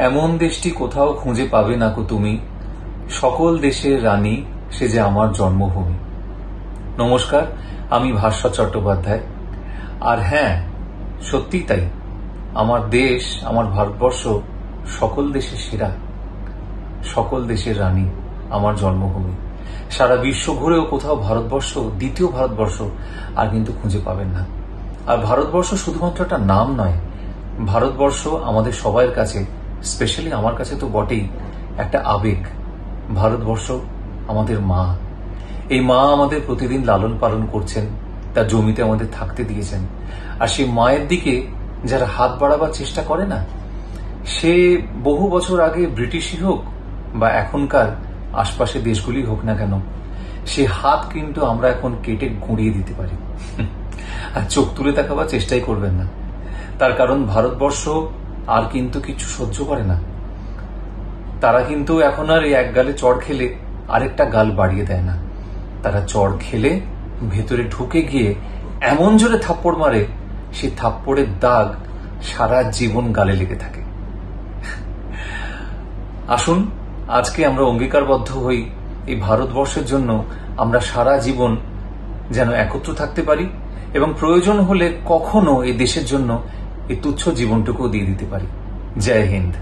এমন দেশটি কোথাও খুঁজে পাবে না কো তুমি, সকল দেশের রানী সে যে আমার জন্মভূমি। নমস্কার, আমি ভাস্বর চট্টোপাধ্যায়। আর হ্যাঁ, সত্যি তাই, আমার দেশ, আমার ভারতবর্ষ সকল দেশের সেরা, সকল দেশের রানী আমার জন্মভূমি। সারা বিশ্ব ঘুরেও কোথাও ভারতবর্ষ, দ্বিতীয় ভারতবর্ষ আর কিন্তু খুঁজে পাবেন না। আর ভারতবর্ষ শুধুমাত্র একটা নাম নয়, ভারতবর্ষ আমাদের সবার কাছে, স্পেশালি আমার কাছে তো বটেই, একটা আবেগ। ভারতবর্ষ আমাদের মা। এই মা আমাদের প্রতিদিন লালন পালন করছেন, তার জমিতে আমাদের থাকতে দিয়েছেন। আর সেই মায়ের দিকে যারা হাত বাড়াবার চেষ্টা করে না, সে বহু বছর আগে ব্রিটিশই হোক বা এখনকার আশপাশের দেশগুলি হোক না কেন, সে হাত কিন্তু আমরা এখন কেটে গুঁড়িয়ে দিতে পারি। আর চোখ তুলে তাকাবার চেষ্টাই করবেন না, তার কারণ ভারতবর্ষ আর কিন্তু কিছু সহ্য করে না। তারা কিন্তু এখন আর এই এক গালে চড় খেলে আরেকটা গাল বাড়িয়ে দেয় না। তারা চড় খেলে ভেতরে ঢুকে গিয়ে এমন জোরে থাপ্পড় মারে, সেই থাপ্পড়ের দাগ সারা জীবন গালে লেগে থাকে। আসুন আজকে আমরা অঙ্গীকারবদ্ধ হই, এই ভারতবর্ষের জন্য আমরা সারা জীবন যেন একত্র থাকতে পারি এবং প্রয়োজন হলে কখনো এই দেশের জন্য এই তুচ্ছ জীবনটুকুও দিয়ে দিতে পারি। জয় হিন্দ।